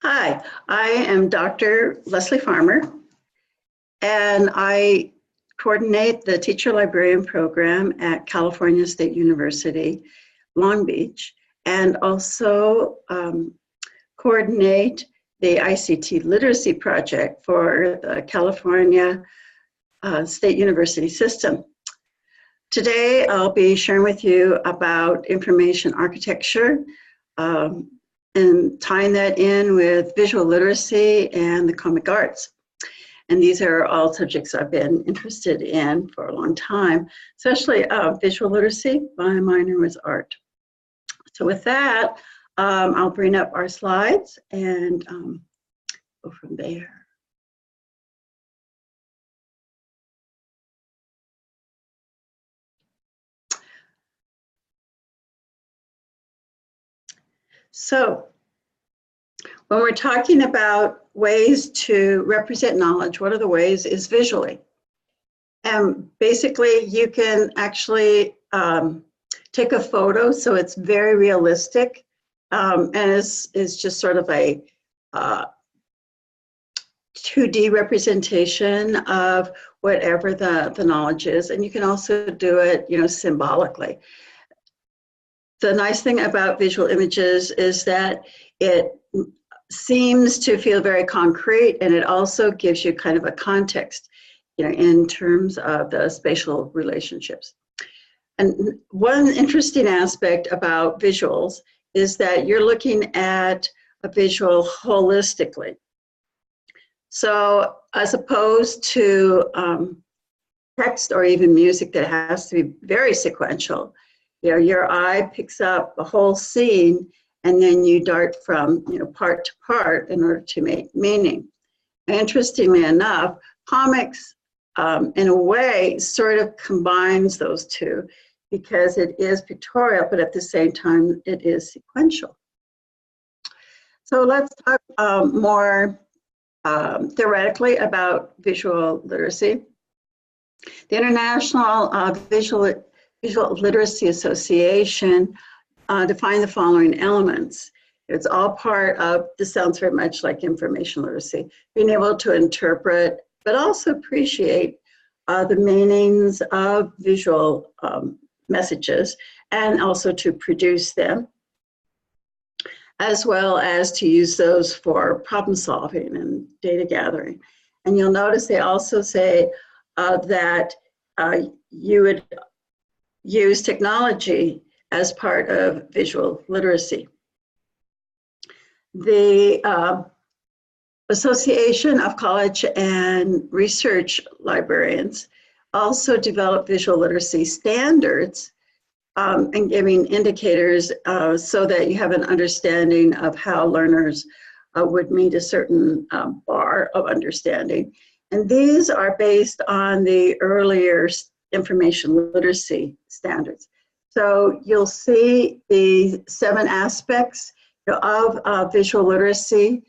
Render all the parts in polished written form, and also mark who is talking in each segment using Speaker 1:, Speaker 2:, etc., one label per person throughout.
Speaker 1: Hi, I am Dr. Leslie Farmer, and I coordinate the Teacher Librarian Program at California State University, Long Beach, and also coordinate the ICT Literacy Project for the California State University system. Today, I'll be sharing with you about information architecture, and tying that in with visual literacy and the comic arts. And these are all subjects I've been interested in for a long time, especially visual literacy. My minor was art. So with that, I'll bring up our slides and go from there. So when we're talking about ways to represent knowledge, one of the ways is visually. And basically, you can actually take a photo, so it's very realistic, and is just sort of a 2D representation of whatever the knowledge is. And you can also do it, symbolically. The nice thing about visual images is that it seems to feel very concrete, and it also gives you kind of a context, in terms of the spatial relationships. And one interesting aspect about visuals is that you're looking at a visual holistically. So as opposed to text or even music that has to be very sequential, your eye picks up the whole scene, and then you dart from part to part in order to make meaning. Interestingly enough, comics in a way sort of combines those two, because it is pictorial, but at the same time it is sequential. So let's talk more theoretically about visual literacy. The International Visual Literacy Association define the following elements. It's all part of, this sounds very much like information literacy, being able to interpret, but also appreciate the meanings of visual messages, and also to produce them, as well as to use those for problem solving and data gathering. And you'll notice they also say that you would use technology as part of visual literacy. The Association of College and Research Librarians also developed visual literacy standards and giving indicators so that you have an understanding of how learners would meet a certain bar of understanding. And these are based on the earlier information literacy standards. So you'll see the 7 aspects of visual literacy,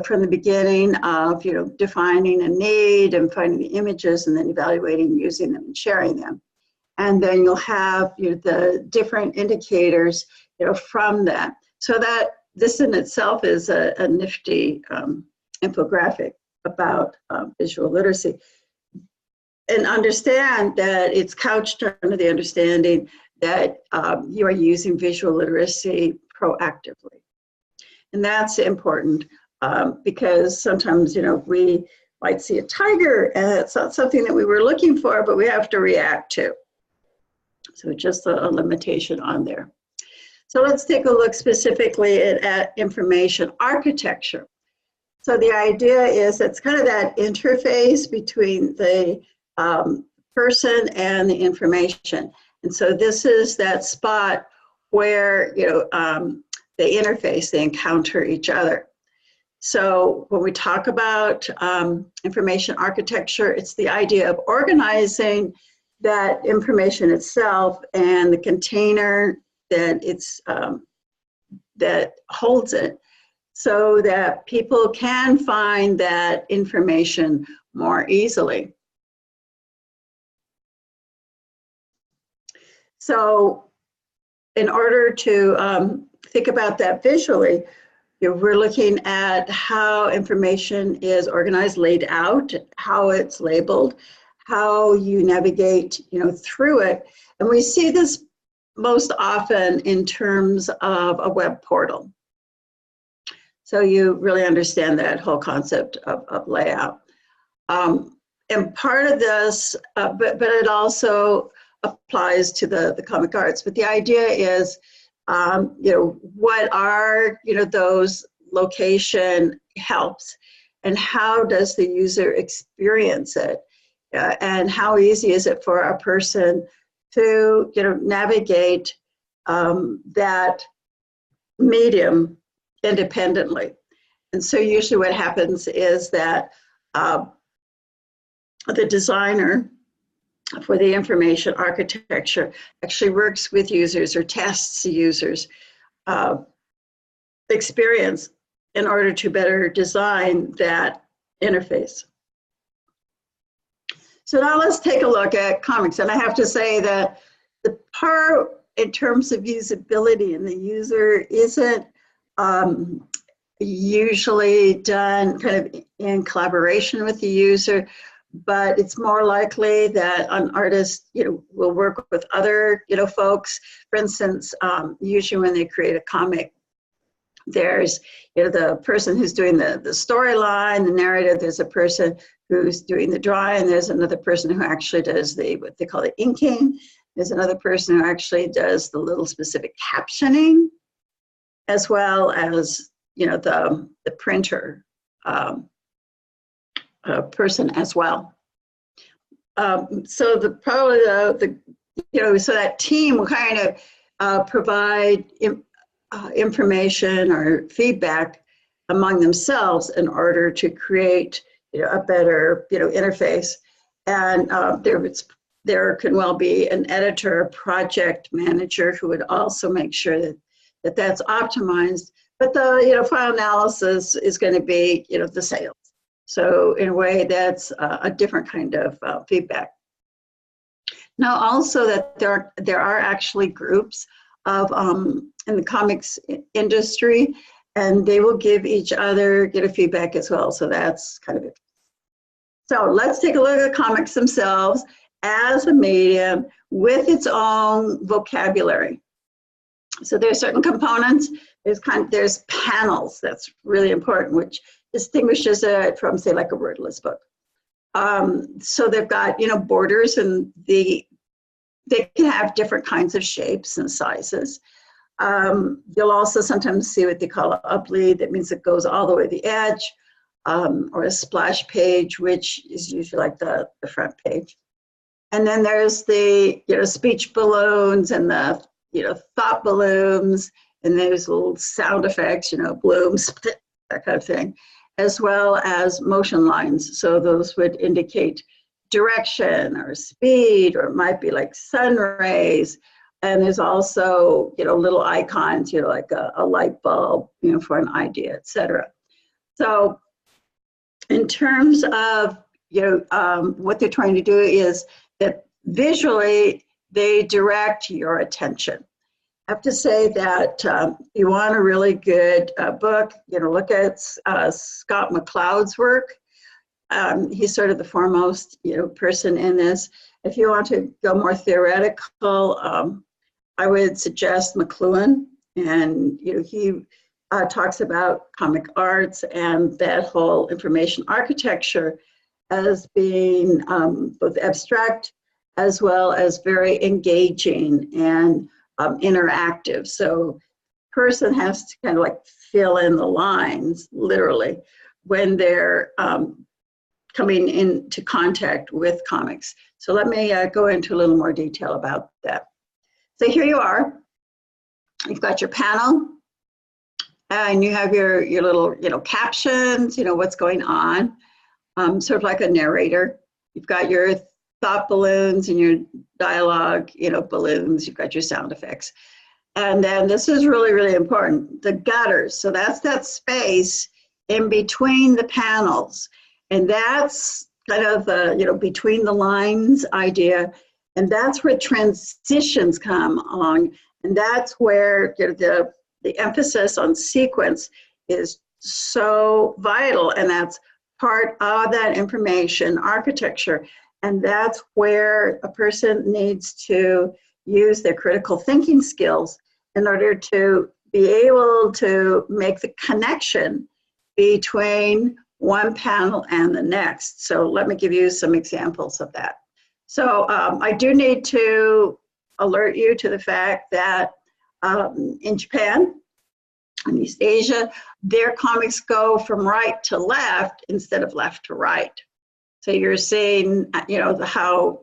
Speaker 1: from the beginning of defining a need and finding the images, and then evaluating, using them, and sharing them. And then you'll have the different indicators from that. So that this in itself is a nifty infographic about visual literacy. And understand that it's couched under the understanding that you are using visual literacy proactively. And that's important because sometimes, we might see a tiger and it's not something that we were looking for, but we have to react to. So just a limitation on there. So let's take a look specifically at information architecture. So the idea is it's kind of that interface between the person and the information. And so this is that spot where, they interface, they encounter each other. So when we talk about information architecture, it's the idea of organizing that information itself and the container that it's that holds it, so that people can find that information more easily. So in order to think about that visually, we're looking at how information is organized, laid out, how it's labeled, how you navigate, through it. And we see this most often in terms of a web portal. So you really understand that whole concept of layout. And part of this, but it also applies to the comic arts. But the idea is, what are, those location helps, and how does the user experience it? And how easy is it for a person to, navigate that medium independently? And so usually what happens is that the designer for the information architecture actually works with users or tests the users' experience in order to better design that interface. So now let's take a look at comics. And I have to say that the part in terms of usability and the user isn't usually done kind of in collaboration with the user, but it's more likely that an artist, will work with other, folks. For instance, usually when they create a comic, there's, the person who's doing the storyline, the narrative, there's a person who's doing the drawing, there's another person who actually does what they call the inking, there's another person who actually does the little specific captioning, as well as, the printer person as well. So so that team will kind of provide information or feedback among themselves in order to create, a better, interface. And there can well be an editor, project manager who would also make sure that that's optimized. But the final analysis is going to be, the sales. So in a way, that's a different kind of feedback. Now, also that there are actually groups of in the comics industry, and they will give each other feedback as well. So that's kind of it. So let's take a look at comics themselves as a medium with its own vocabulary. So there's certain components. There's panels. That's really important, which distinguishes it from, say, like a wordless book. So they've got, borders, and they can have different kinds of shapes and sizes. You'll also sometimes see what they call a bleed. That means it goes all the way to the edge, or a splash page, which is usually like the front page. And then there's the, speech balloons and the, thought balloons, and there's little sound effects, blooms, that kind of thing, as well as motion lines. So those would indicate direction or speed, or it might be like sun rays. And there's also, little icons, like a light bulb, for an idea, etc. So in terms of, what they're trying to do is that visually they direct your attention. I have to say that you want a really good book, look at Scott McCloud's work. He's sort of the foremost, person in this. If you want to go more theoretical, I would suggest McLuhan, and he talks about comic arts and that whole information architecture as being both abstract as well as very engaging and interactive. So person has to kind of like fill in the lines, literally, when they're coming into contact with comics. So let me go into a little more detail about that. So here you are. You've got your panel, and you have your little, captions, what's going on, sort of like a narrator. You've got your thought balloons and your dialogue, balloons. You've got your sound effects. And then this is really, really important, the gutters. So that's that space in between the panels. And that's kind of the, between the lines idea. And that's where transitions come along. And that's where the emphasis on sequence is so vital, and that's part of that information architecture. And that's where a person needs to use their critical thinking skills in order to be able to make the connection between one panel and the next. So let me give you some examples of that. So I do need to alert you to the fact that in Japan, in East Asia, their comics go from right to left instead of left to right. So you're seeing, you know, how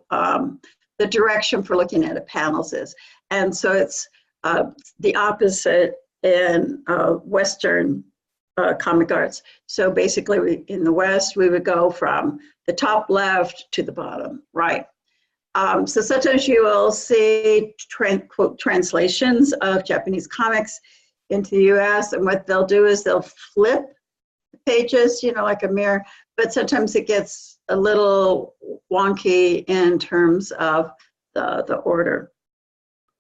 Speaker 1: the direction for looking at a panels is. And so it's the opposite in Western comic arts. So basically in the West, we would go from the top left to the bottom right. So sometimes you will see quote translations of Japanese comics into the US, and what they'll do is they'll flip the pages, you know, like a mirror, but sometimes it gets a little wonky in terms of the order,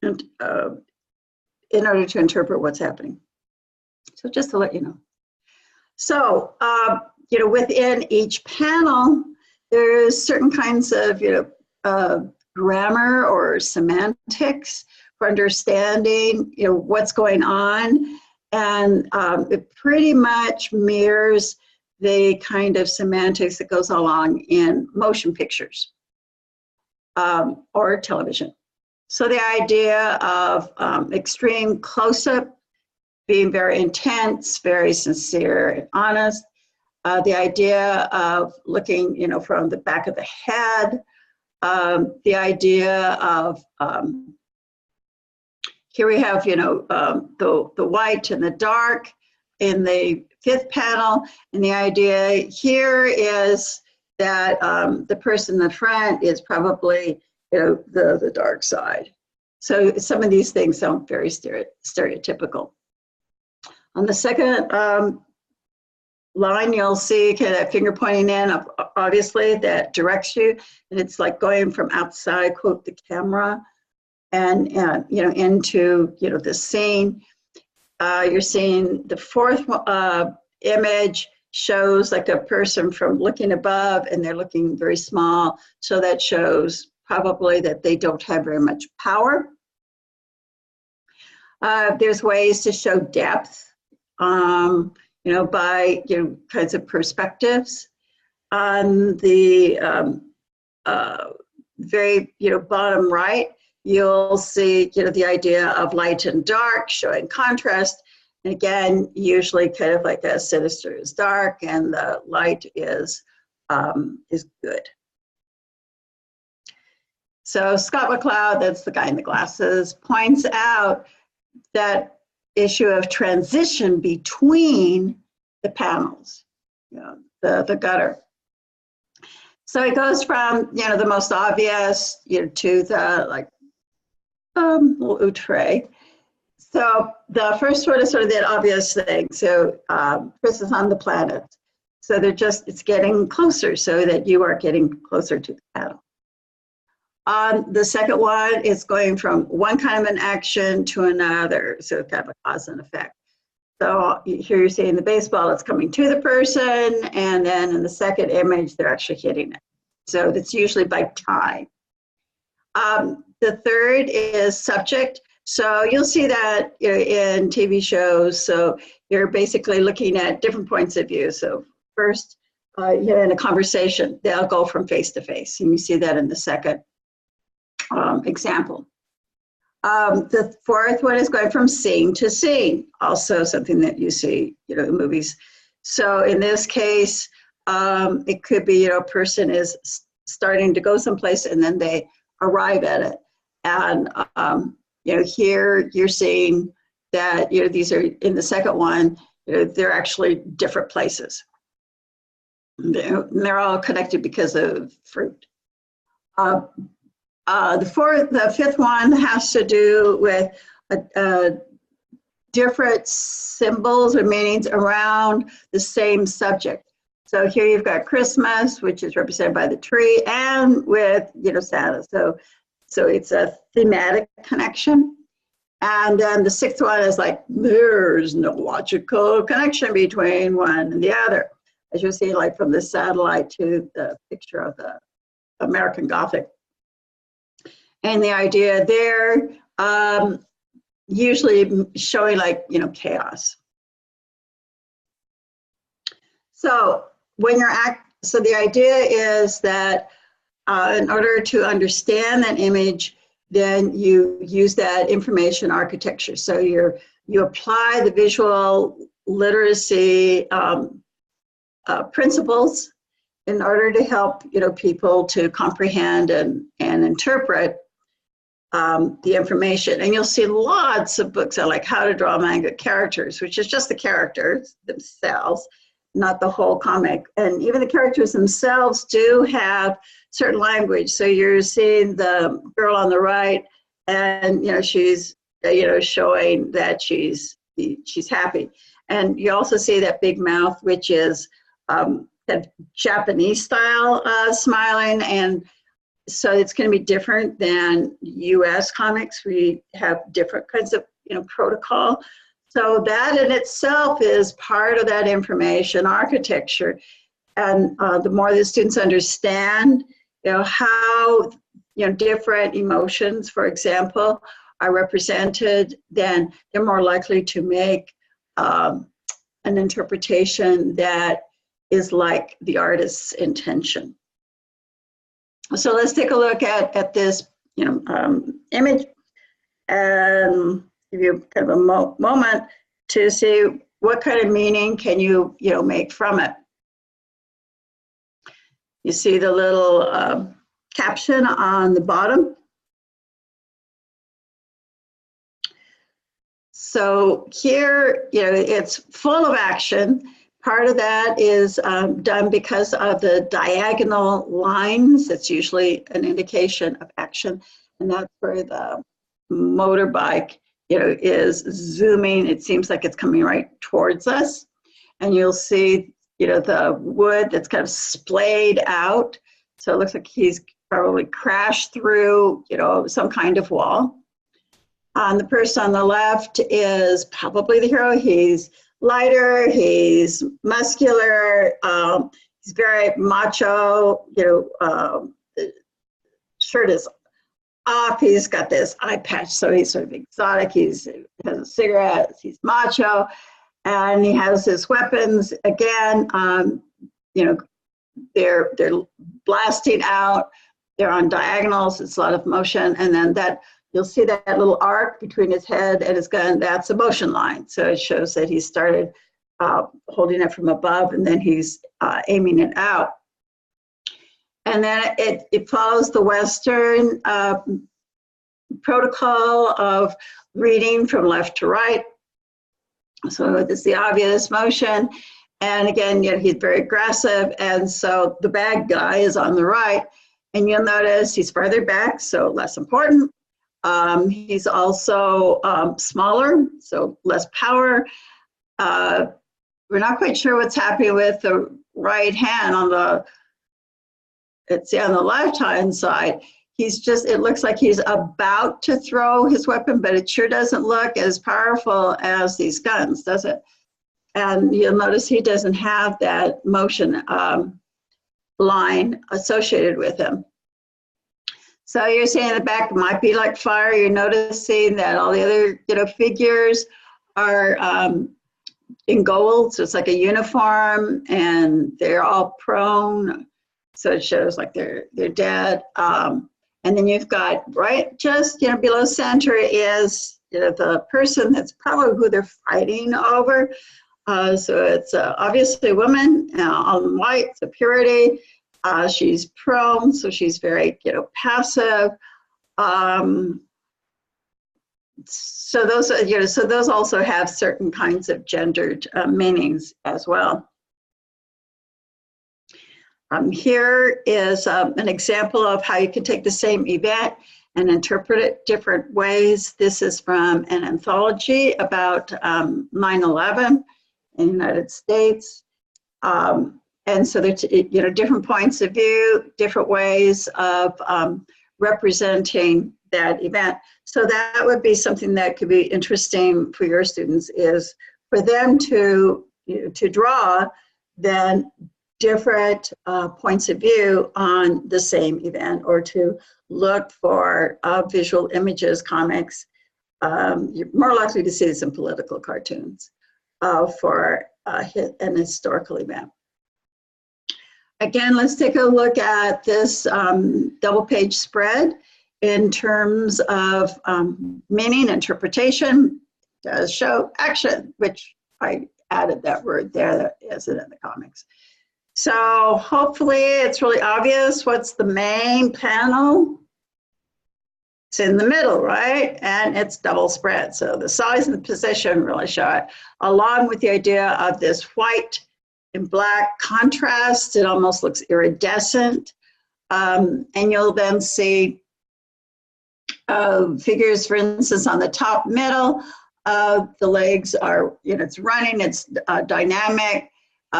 Speaker 1: and in order to interpret what's happening. So just to let you know. So, you know, within each panel, there's certain kinds of, you know, grammar or semantics for understanding, you know, what's going on. And it pretty much mirrors the kind of semantics that goes along in motion pictures or television. So the idea of extreme close-up, being very intense, very sincere and honest. The idea of looking, you know, from the back of the head. The idea of, here we have, you know, the white and the dark in the fifth panel. And the idea here is that the person in the front is probably, you know, the dark side. So some of these things sound very stereotypical. On the second line, you'll see kind of that finger pointing in, obviously, that directs you. And it's like going from outside, quote, the camera, and you know, into, you know, the scene. You're seeing the fourth image shows like a person from looking above, and they're looking very small. So that shows probably that they don't have very much power. There's ways to show depth, you know, by, you know, kinds of perspectives. On the very, you know, bottom right, you'll see, you know, the idea of light and dark showing contrast. And again, usually kind of like a sinister is dark and the light is good. So Scott McCloud, that's the guy in the glasses, points out that issue of transition between the panels, you know, the gutter. So it goes from, you know, the most obvious, you know, to the like little outre. So the first one is sort of the obvious thing. So Chris is on the planet. So they're just, it's getting closer so that you are getting closer to the panel. The second one is going from one kind of an action to another, so kind of a cause and effect. So here you're seeing the baseball, it's coming to the person, and then in the second image, they're actually hitting it. So that's usually by time. The third is subject. So you'll see that, you know, in TV shows. So you're basically looking at different points of view. So first, you know, in a conversation, they'll go from face to face, and you see that in the second example. The fourth one is going from scene to scene, also something that you see, you know, in movies. So in this case, it could be, you know, a person is starting to go someplace and then they arrive at it. And, you know, here you're seeing that, you know, these are in the second one, you know, they're actually different places. They're all connected because of fruit. The fifth one has to do with different symbols or meanings around the same subject. So here you've got Christmas, which is represented by the tree, and with, you know, Santa. So it's a thematic connection. And then the sixth one is like, there's no logical connection between one and the other. As you see, like from the satellite to the picture of the American Gothic. And the idea there, usually showing like, chaos. So when you're so the idea is that in order to understand that image, then you use that information architecture. So you apply the visual literacy principles in order to help people to comprehend and interpret the information. And you'll see lots of books on like how to draw manga characters, which is just the characters themselves, not the whole comic. And even the characters themselves do have certain language. So you're seeing the girl on the right, and she's showing that she's happy. And you also see that big mouth, which is that Japanese style smiling. And so it's going to be different than US comics. We have different kinds of protocol. So that in itself is part of that information architecture. And the more the students understand, how different emotions, for example, are represented, then they're more likely to make an interpretation that is like the artist's intention. So let's take a look at this image and give you kind of a moment to see what kind of meaning can you make from it. You see the little caption on the bottom. So here, it's full of action. Part of that is done because of the diagonal lines. It's usually an indication of action, and that's where the motorbike, is zooming. It seems like it's coming right towards us, and you'll see, the wood that's kind of splayed out. So it looks like he's probably crashed through, some kind of wall. The person on the left is probably the hero. He's lighter, he's muscular, he's very macho, the shirt is off, he's got this eye patch, so he's sort of exotic, he has a cigarette, he's macho, and he has his weapons, again, they're blasting out, they're on diagonals, it's a lot of motion, and then that you'll see that little arc between his head and his gun, that's a motion line. So it shows that he started holding it from above and then he's aiming it out. And then it follows the Western protocol of reading from left to right. So it's the obvious motion. And again, he's very aggressive. And so the bad guy is on the right. And you'll notice he's farther back, so less important. He's also smaller, so less power. We're not quite sure what's happening with the right hand on the left-hand side. It looks like he's about to throw his weapon, but it sure doesn't look as powerful as these guns, does it? And you'll notice he doesn't have that motion line associated with him. So you're seeing the back might be like fire. You're noticing that all the other figures are in gold, so it's like a uniform, and they're all prone, so it shows like they're dead. And then you've got right just below center is the person that's probably who they're fighting over. So it's obviously a woman on white, so purity. She's prone, so she's very, passive. So those also have certain kinds of gendered meanings as well. Here is an example of how you can take the same event and interpret it different ways. This is from an anthology about 9/11 in the United States. And so there's different points of view, different ways of representing that event. So that would be something that could be interesting for your students, is for them to, to draw then different points of view on the same event, or to look for visual images, comics. You're more likely to see this in political cartoons for an historical event. Again, let's take a look at this double page spread in terms of meaning, interpretation. Does show action, which I added that word there, that isn't in the comics. So hopefully it's really obvious. What's the main panel? It's in the middle, right? And it's double spread. So the size and the position really show it, along with the idea of this white and black contrast. It almost looks iridescent. And you'll then see figures, for instance, on the top middle. The legs are, it's running, it's dynamic.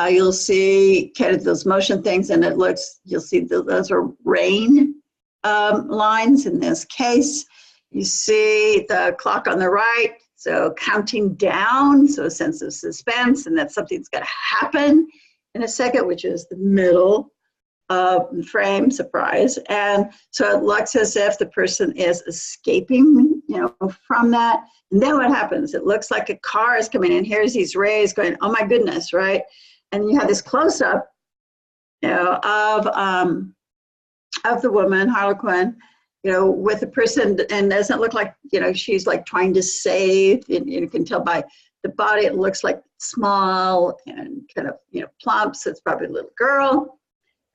Speaker 1: You'll see kind of those motion things, and it looks, you'll see those are rain lines in this case. You see the clock on the right, so counting down, so a sense of suspense, and that something's going to happen in a second, which is the middle frame, surprise. And so it looks as if the person is escaping, from that. And then what happens? It looks like a car is coming in. Here's these rays going, oh my goodness, right? And you have this close-up, of the woman, Harlequin, with the person, and doesn't look like, she's like trying to save. And you can tell by the body, it looks like small and kind of, plump. So it's probably a little girl.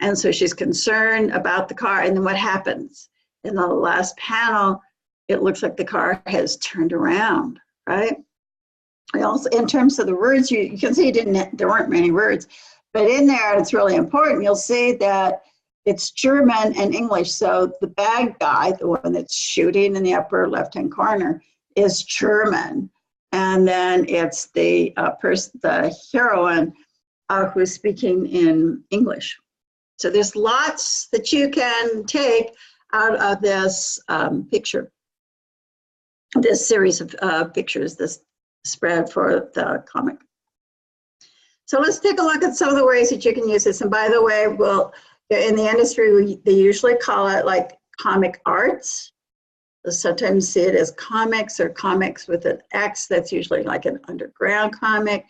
Speaker 1: And so she's concerned about the car. And then what happens? In the last panel, it looks like the car has turned around, right? Also, in terms of the words, you can see there weren't many words, but in there, it's really important. You'll see that it's German and English. So the bad guy, the one that's shooting in the upper left-hand corner, is German. And then it's the heroine who's speaking in English. So there's lots that you can take out of this picture, this series of pictures, this spread for the comic. So let's take a look at some of the ways that you can use this. And by the way, in the industry, they usually call it like comic arts. Sometimes see it as comics, or comics with an X. That's usually like an underground comic.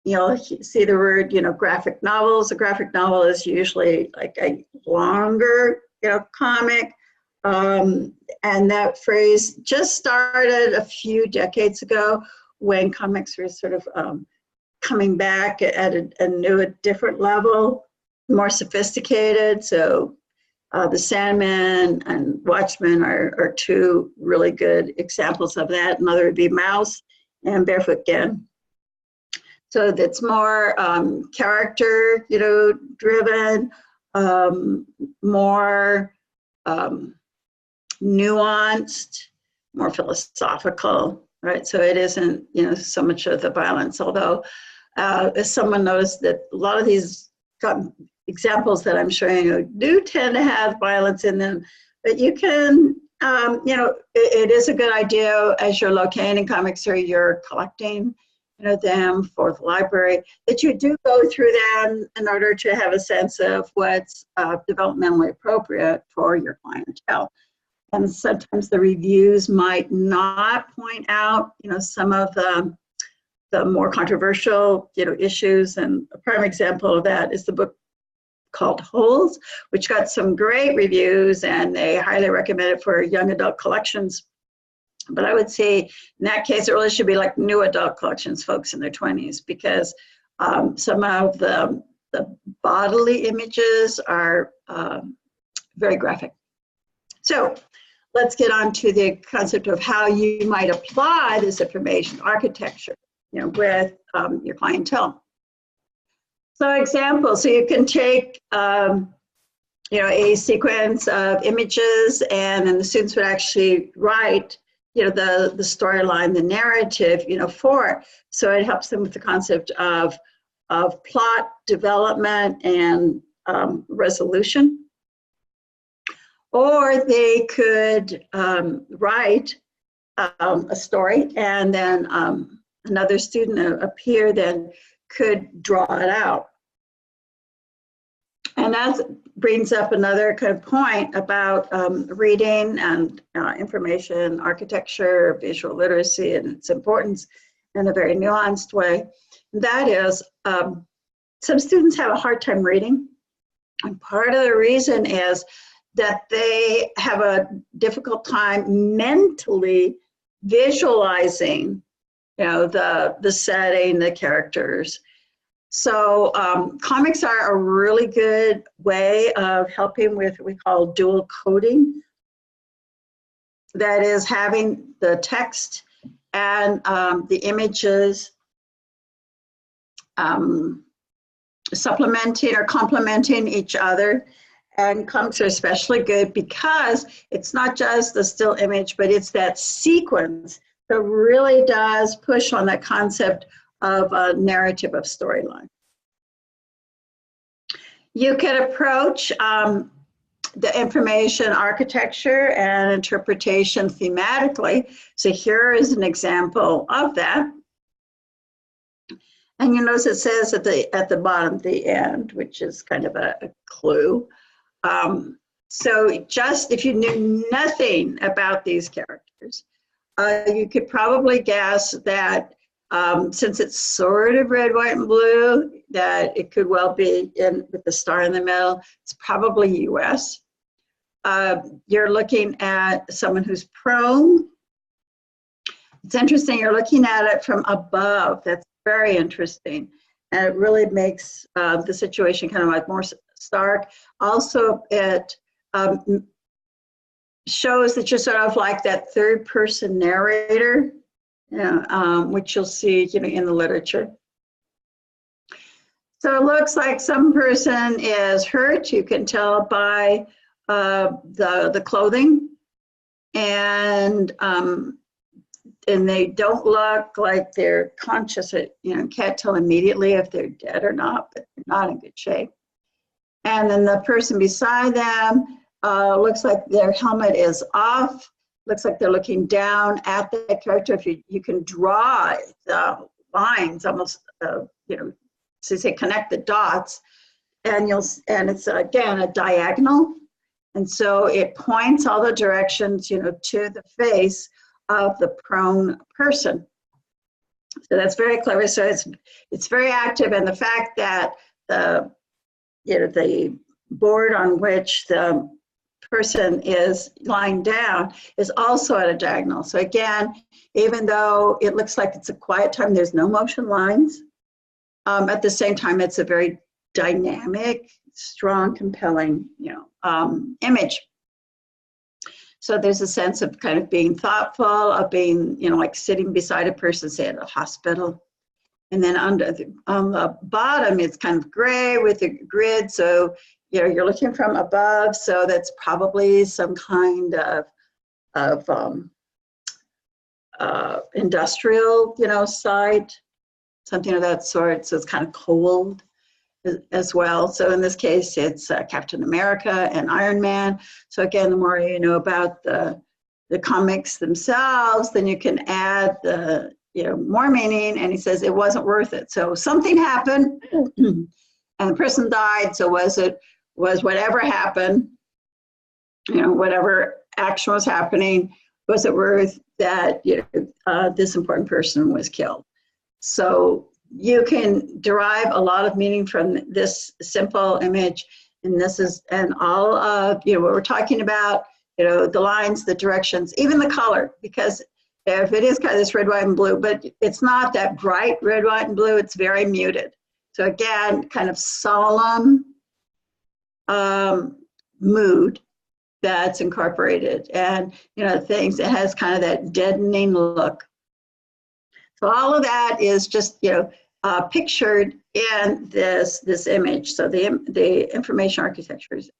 Speaker 1: You'll see the word, graphic novels. A graphic novel is usually like a longer, comic. And that phrase just started a few decades ago when comics were sort of coming back at a different level, more sophisticated. So The Sandman and Watchmen are two really good examples of that. Another would be Mouse and Barefoot Gen. So that's more character, driven, more nuanced, more philosophical, right? So it isn't, so much of the violence, although as someone noticed that a lot of these examples that I'm showing you do tend to have violence in them, but you can, it is a good idea as you're locating comics or you're collecting, them for the library, that you do go through them in order to have a sense of what's developmentally appropriate for your clientele. And sometimes the reviews might not point out, some of the more controversial, issues. And a prime example of that is the book called Holes, which got some great reviews, and they highly recommend it for young adult collections. But I would say in that case, it really should be like new adult collections, folks in their 20s, because some of the bodily images are very graphic. So let's get on to the concept of how you might apply this information, architecture, with your clientele. So examples, so you can take, a sequence of images, and then the students would actually write, the storyline, the narrative, for it. So it helps them with the concept of plot development and resolution. Or they could write a story, and then another student, a peer, then could draw it out. And that brings up another kind of point about reading and information architecture, visual literacy, and its importance in a very nuanced way. That is, some students have a hard time reading. And part of the reason is that they have a difficult time mentally visualizing, the setting, the characters. So comics are a really good way of helping with what we call dual coding. That is, having the text and the images supplementing or complementing each other. And comics are especially good because it's not just the still image, but it's that sequence that really does push on that concept of a narrative of storyline. You can approach the information architecture and interpretation thematically. So here is an example of that. And you notice it says at the bottom, the end, which is kind of a clue. So just if you knew nothing about these characters, you could probably guess that since it's sort of red, white, and blue, that it could well be with the star in the middle. It's probably US. You're looking at someone who's prone. It's interesting, you're looking at it from above. That's very interesting. And it really makes the situation kind of like more stark. Also, it shows that you're sort of like that third person narrator, which you'll see in the literature. So it looks like some person is hurt. You can tell by the clothing, and they don't look like they're conscious. Can't tell immediately if they're dead or not, but they're not in good shape. And then the person beside them looks like their helmet is off. Looks like they're looking down at the character. If you can draw the lines, almost, so you say connect the dots, and it's again a diagonal, and so it points all the directions, to the face of the prone person. So that's very clever. So it's very active, and the fact that the board on which the person is lying down is also at a diagonal. So again, even though it looks like it's a quiet time, there's no motion lines. At the same time, it's a very dynamic, strong, compelling, image. So there's a sense of kind of being thoughtful, of being, like sitting beside a person, say at a hospital. And then on the bottom, it's kind of gray with a grid. So, you're looking from above. So that's probably some kind of industrial, site, something of that sort. So it's kind of cold as well. So in this case, it's Captain America and Iron Man. So again, the more you know about the comics themselves, then you can add the more meaning. And he says it wasn't worth it. So something happened, and the person died. So was whatever happened, whatever action was happening, was it worth that this important person was killed? So you can derive a lot of meaning from this simple image, and all of what we're talking about, the lines, the directions, even the color, because if it is kind of this red, white, and blue, but it's not that bright red, white, and blue, it's very muted. So again, kind of solemn mood that's incorporated, and things, it has kind of that deadening look. So all of that is just pictured in this image. So the information architecture is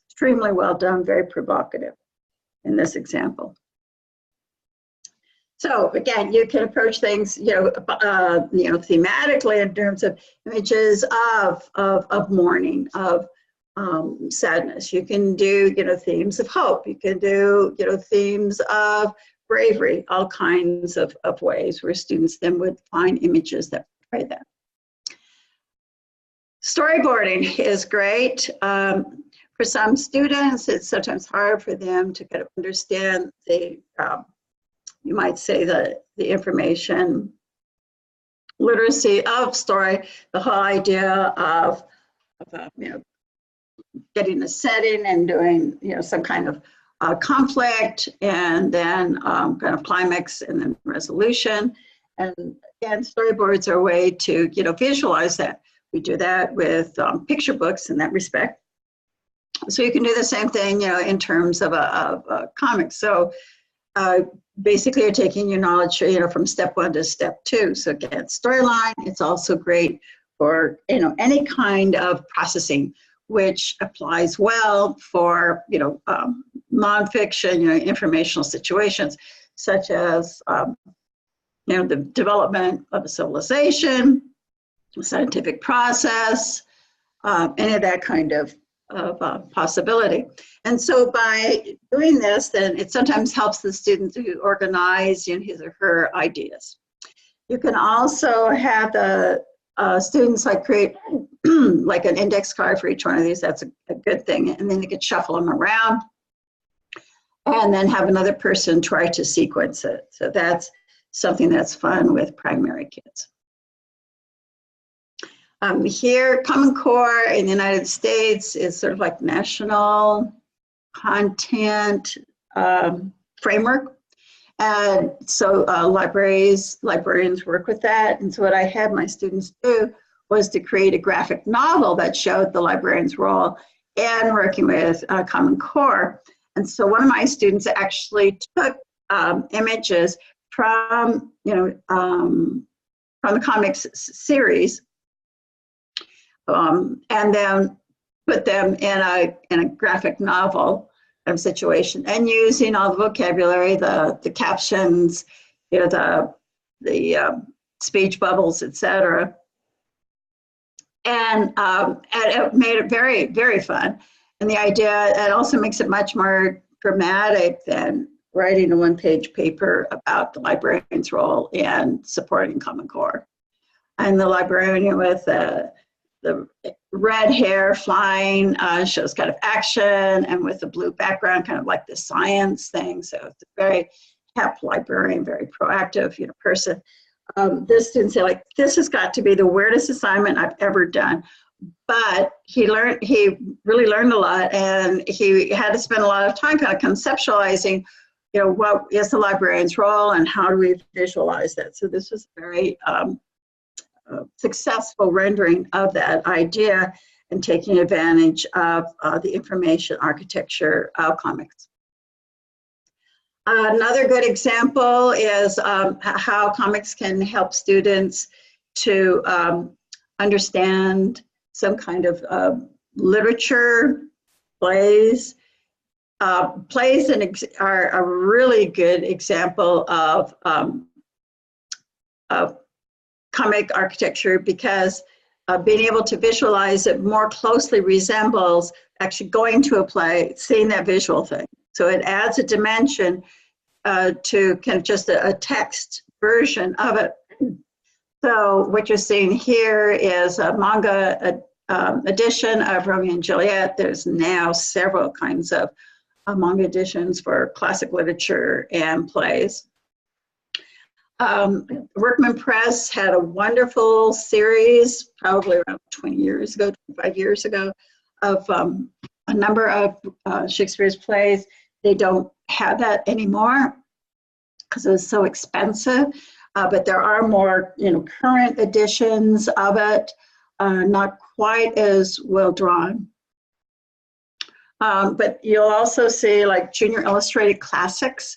Speaker 1: extremely well done, very provocative in this example. So again, you can approach things thematically in terms of images of mourning, of sadness. You can do, themes of hope. You can do, themes of bravery, all kinds of ways where students then would find images that portray that. Storyboarding is great. For some students, it's sometimes hard for them to kind of understand the, you might say, the information literacy of story, the whole idea of getting a setting and doing, some kind of conflict, and then kind of climax and then resolution. And again, storyboards are a way to, visualize that. We do that with picture books in that respect. So you can do the same thing, in terms of a comic. So basically you're taking your knowledge, from step 1 to step 2. So again, storyline, it's also great for, any kind of processing, which applies well for, nonfiction, informational situations, such as, the development of a civilization, scientific process, any of that kind of possibility. And so by doing this, then it sometimes helps the student to organize his or her ideas. You can also have the students create like an index card for each one of these. That's a good thing. And then you could shuffle them around and then have another person try to sequence it. So that's something that's fun with primary kids. Here, Common Core in the United States is sort of like national content framework. And so librarians work with that. And so what I had my students do was to create a graphic novel that showed the librarian's role in working with Common Core. And so one of my students actually took images from, from the comics series, and then put them in a graphic novel situation, and using all the vocabulary, the captions, the speech bubbles, etc. And it made it very, very fun. And the idea, it also makes it much more dramatic than writing a one-page paper about the librarian's role in supporting Common Core. And the librarian with the red hair flying shows kind of action, and with the blue background, kind of like the science thing. So it's a very hep librarian, very proactive, person. This student said, this has got to be the weirdest assignment I've ever done. But he really learned a lot, and he had to spend a lot of time kind of conceptualizing, what is the librarian's role and how do we visualize that. So this was very successful rendering of that idea and taking advantage of the information architecture of comics. Another good example is how comics can help students to understand some kind of literature, plays. Plays are a really good example of comic architecture, because being able to visualize it more closely resembles actually going to a play, seeing that visual thing. So it adds a dimension to kind of just a text version of it. So what you're seeing here is a manga edition of Romeo and Juliet. There's now several kinds of manga editions for classic literature and plays. Workman Press had a wonderful series, probably around 20 years ago, 25 years ago, of a number of Shakespeare's plays. They don't have that anymore because it was so expensive, but there are more current editions of it, not quite as well drawn. But you'll also see Junior Illustrated Classics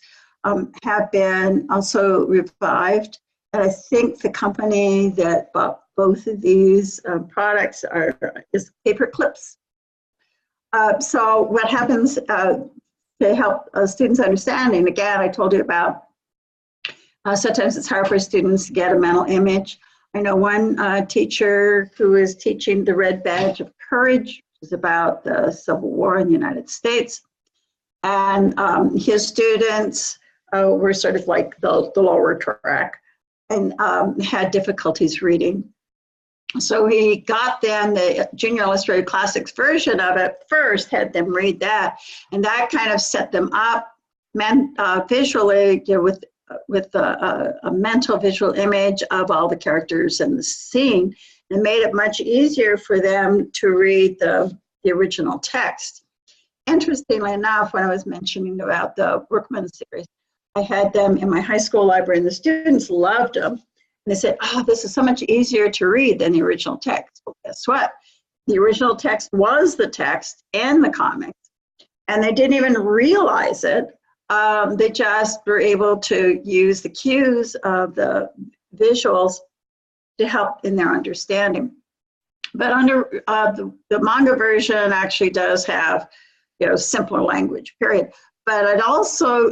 Speaker 1: have been also revived. And I think the company that bought both of these products is Paperclips. So what happens to help students understand, and again, I told you about sometimes it's hard for students to get a mental image. I know one teacher who is teaching the Red Badge of Courage is about the Civil War in the United States. And his students were sort of like the lower track and had difficulties reading. So he got them the Junior Illustrated Classics version of it first, had them read that, and that kind of set them up visually, you know, with a mental visual image of all the characters in the scene, and made it much easier for them to read the original text. Interestingly enough, when I was mentioning about the Brookman series, I had them in my high school library, and the students loved them. And they said, oh, this is so much easier to read than the original text. Well, guess what? The original text was the text and the comics, and they didn't even realize it. They just were able to use the cues of the visuals to help in their understanding. But under the manga version actually does have, you know, simpler language, period. But I'd also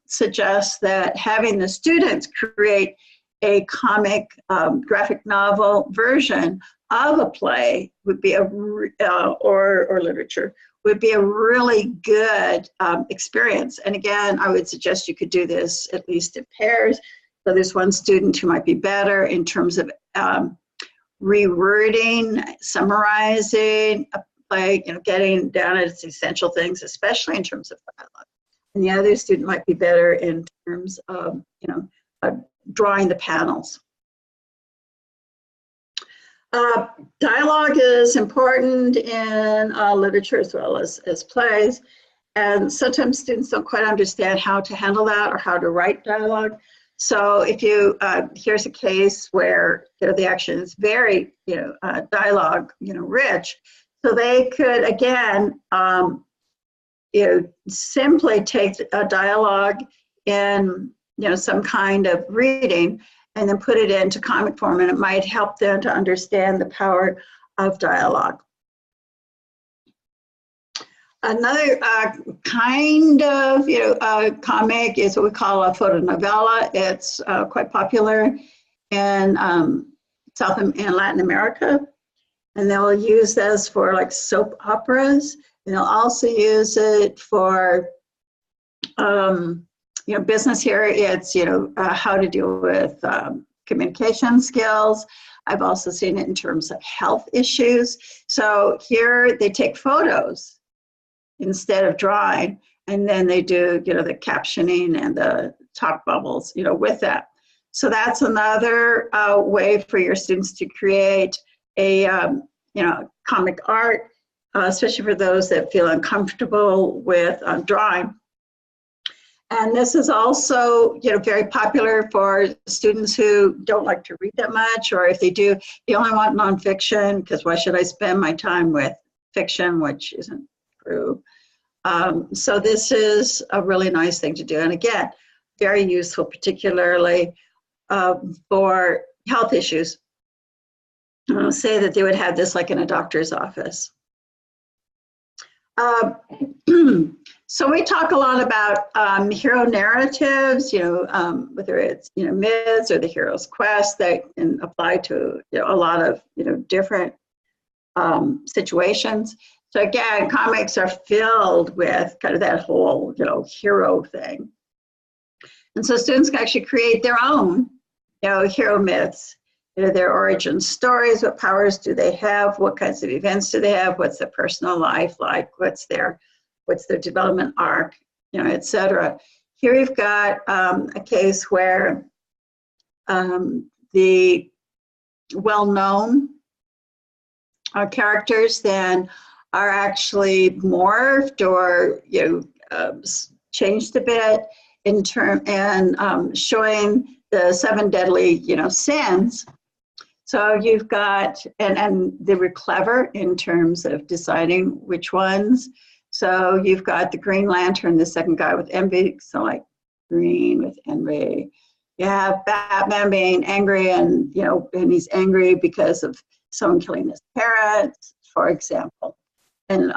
Speaker 1: suggest that having the students create a comic graphic novel version of a play would be or literature would be a really good experience. And again, I would suggest you could do this at least in pairs. So there's one student who might be better in terms of rewording, summarizing a play, you know, getting down at its essential things, especially in terms of dialogue. And the other student might be better in terms of, you know, drawing the panels. Dialogue is important in literature as well as plays, and sometimes students don't quite understand how to handle that or how to write dialogue. So if you, here's a case where, you know, the action is very, you know, dialogue, you know, rich, so they could, again, you know, simply take a dialogue in, you know, some kind of reading and then put it into comic form, and it might help them to understand the power of dialogue. Another kind of, you know, comic is what we call a fotonovela. It's quite popular in South and Latin America, and they'll use this for like soap operas, and they'll also use it for you know, business here. It's, you know, how to deal with communication skills. I've also seen it in terms of health issues. So here they take photos instead of drawing, and then they do, you know, the captioning and the talk bubbles, you know, with that. So that's another way for your students to create a, you know, comic art, especially for those that feel uncomfortable with drawing. And this is also, you know, very popular for students who don't like to read that much, or if they do, they only want nonfiction, because why should I spend my time with fiction, which isn't true. So this is a really nice thing to do. And again, very useful, particularly for health issues. Say that they would have this like in a doctor's office. So we talk a lot about hero narratives, you know, whether it's, you know, myths or the hero's quest that can apply to, you know, a lot of, you know, different situations. So again, comics are filled with kind of that whole, you know, hero thing. And so students can actually create their own, you know, hero myths, you know, their origin stories, what powers do they have, what kinds of events do they have, what's their personal life like, what's their development arc, you know, et cetera. Here you've got a case where the well-known characters then are actually morphed or, you know, changed a bit in term and showing the 7 deadly, you know, sins. So you've got, and they were clever in terms of deciding which ones. So you've got the Green Lantern, the second guy with envy, so like green with envy. You have Batman being angry, and, you know, and he's angry because of someone killing his parents, for example. And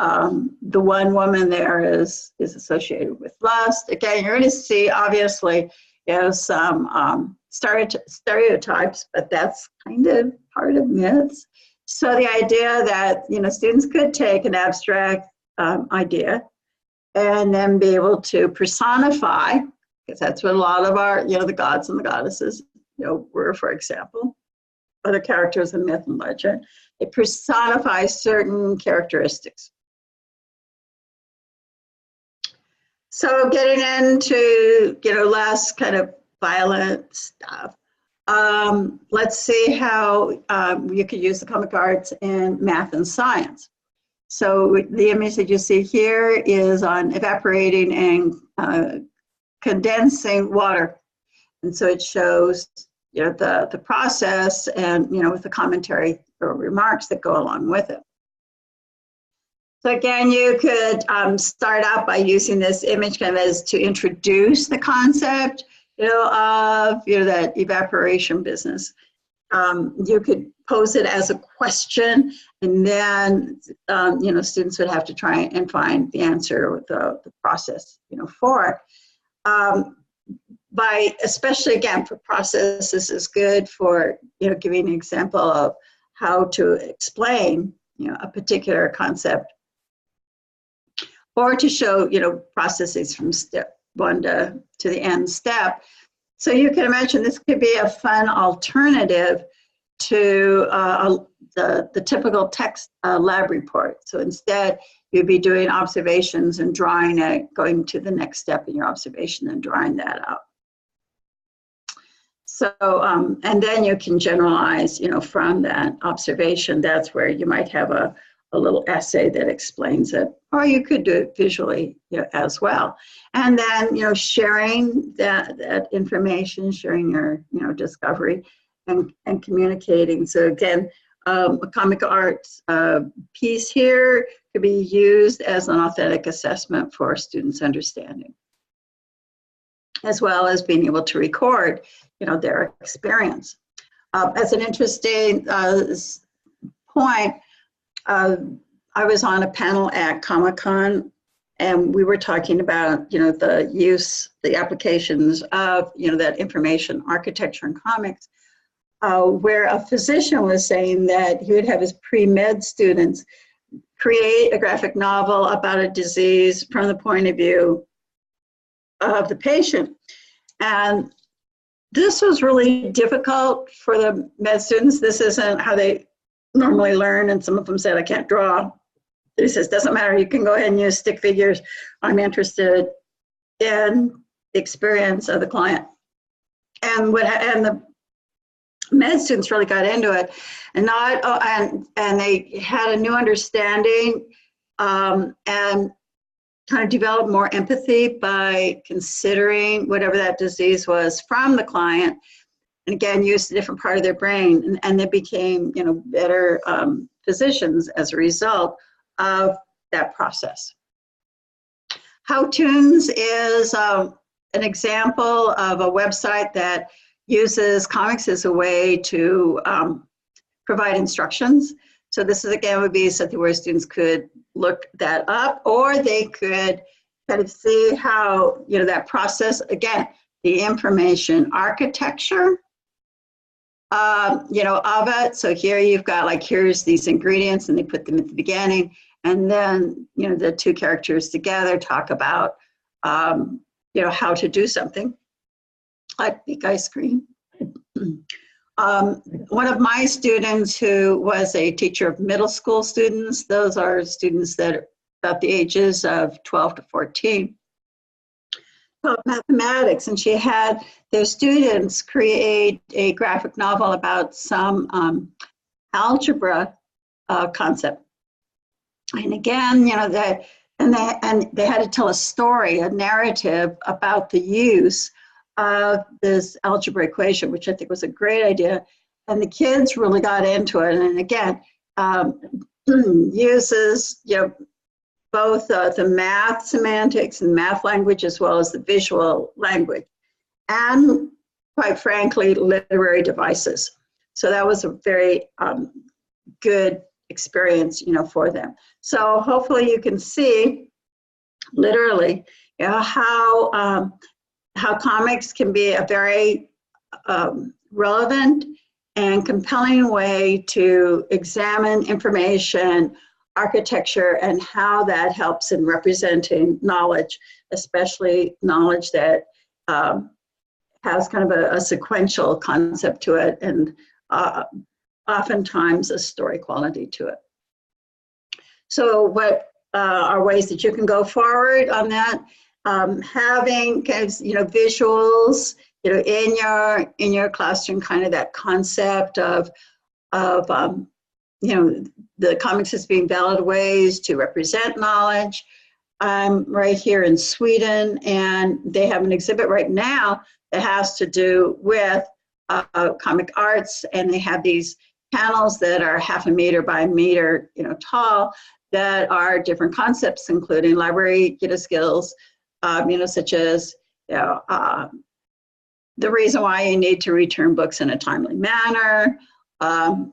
Speaker 1: the one woman there is associated with lust. Again, you're going to see, obviously, you know, some stereotypes, but that's kind of part of myths. So the idea that, students could take an abstract idea and then be able to personify, because that's what a lot of our, the gods and the goddesses, were, for example, other characters in myth and legend. They personify certain characteristics. So getting into, less kind of violent stuff. Let's see how you could use the comic arts in math and science. So the image that you see here is on evaporating and condensing water. And so it shows, the process and, with the commentary or remarks that go along with it. So again, you could start out by using this image kind of as to introduce the concept, of, that evaporation business. You could pose it as a question, and then, students would have to try and find the answer with the process, for it. Especially again, for process, this is good for, giving an example of how to explain, a particular concept, or to show, processes from step one to the end step. So you can imagine this could be a fun alternative to the typical text lab report. So instead, you'd be doing observations and drawing it, going to the next step in your observation and drawing that out. So, and then you can generalize, from that observation. That's where you might have a little essay that explains it, or you could do it visually, as well. And then, sharing that information, sharing your, discovery and communicating. So again, a comic arts piece here could be used as an authentic assessment for students' understanding, as well as being able to record, their experience. As an interesting point, I was on a panel at Comic-Con, and we were talking about, the applications of, that information architecture in comics, where a physician was saying that he would have his pre-med students create a graphic novel about a disease from the point of view of the patient. And this was really difficult for the med students. This isn't how they normally learn, and some of them said, I can't draw. He says, doesn't matter, you can go ahead and use stick figures. I'm interested in the experience of the client. And the med students really got into it, and they had a new understanding, and kind of developed more empathy by considering whatever that disease was from the client, and again, used a different part of their brain, and they became, better physicians as a result of that process. Howtoons is an example of a website that uses comics as a way to provide instructions. So this is, again, would be something where students could look that up, or they could kind of see how, that process, again, the information architecture, of it. So here you've got, like, here's these ingredients, and they put them at the beginning. And then, the two characters together talk about, how to do something, like make ice cream. One of my students who was a teacher of middle school students, those are students that are about the ages of 12 to 14, taught mathematics, and she had their students create a graphic novel about some algebra concept. And again, they had to tell a story, a narrative about the use of this algebra equation, which I think was a great idea. And the kids really got into it. And again, uses, both the math semantics and math language, as well as the visual language, and quite frankly, literary devices. So that was a very good experience, for them. So hopefully you can see literally, how comics can be a very relevant and compelling way to examine information, architecture, and how that helps in representing knowledge, especially knowledge that has kind of a sequential concept to it, and oftentimes a story quality to it. So what are ways that you can go forward on that? Having kind of, visuals, in your classroom, kind of that concept of the comics as being valid ways to represent knowledge. I'm right here in Sweden, and they have an exhibit right now that has to do with comic arts, and they have these panels that are 1/2 meter by 1 meter, tall, that are different concepts, including library skills, such as the reason why you need to return books in a timely manner, how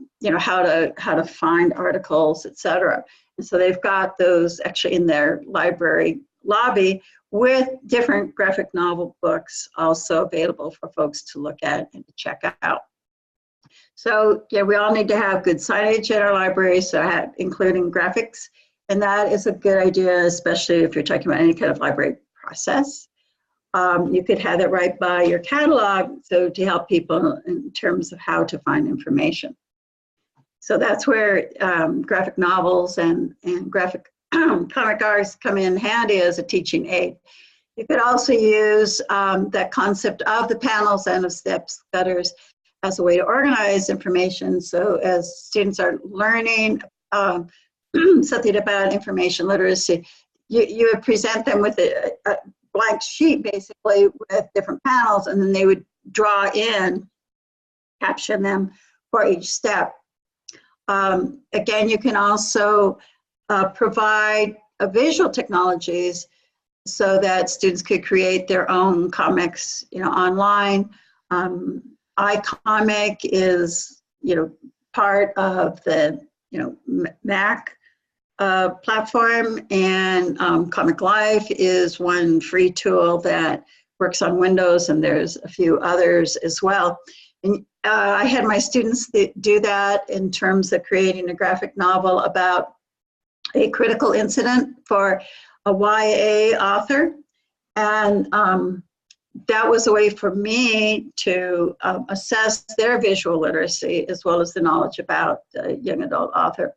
Speaker 1: to find articles, etc. And so they've got those actually in their library lobby with different graphic novel books also available for folks to look at and to check out. So yeah, we all need to have good signage at our libraries, so including graphics, and that is a good idea, especially if you're talking about any kind of library process. You could have it right by your catalog, so to help people in terms of how to find information. So that's where graphic novels and graphic comic arts come in handy as a teaching aid. You could also use that concept of the panels and of steps gutters as a way to organize information. So as students are learning something about information literacy, you would present them with a blank sheet basically with different panels, and then they would draw in, caption them for each step. Again, you can also provide visual technologies so that students could create their own comics, online. iComic is, part of the, Mac platform, and Comic Life is one free tool that works on Windows, and there's a few others as well. And I had my students do that in terms of creating a graphic novel about a critical incident for a YA author, and that was a way for me to assess their visual literacy as well as the knowledge about the young adult author.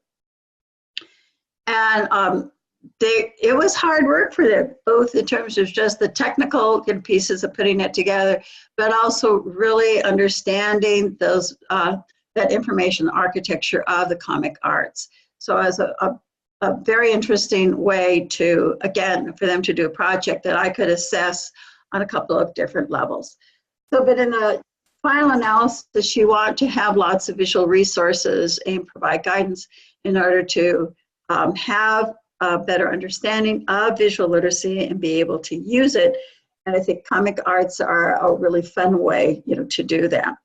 Speaker 1: And it was hard work for them, both in terms of just the technical pieces of putting it together, but also really understanding those that information architecture of the comic arts. So as a very interesting way to, again, for them to do a project that I could assess on a couple of different levels. So, but in the final analysis, you want to have lots of visual resources and provide guidance in order to have a better understanding of visual literacy and be able to use it. And I think comic arts are a really fun way, to do that.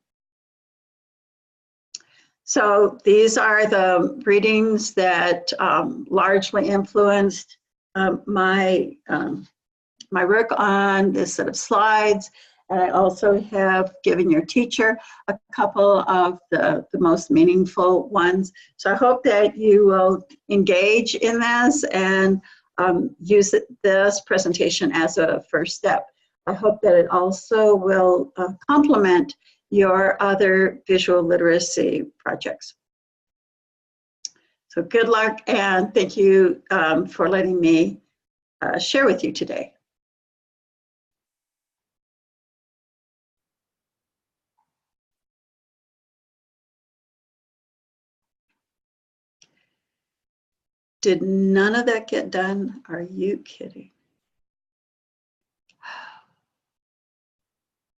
Speaker 1: So these are the readings that largely influenced my work on this set of slides. And I also have given your teacher a couple of the most meaningful ones. So I hope that you will engage in this and use this presentation as a first step. I hope that it also will complement your other visual literacy projects. So good luck, and thank you for letting me share with you today. Did none of that get done? Are you kidding?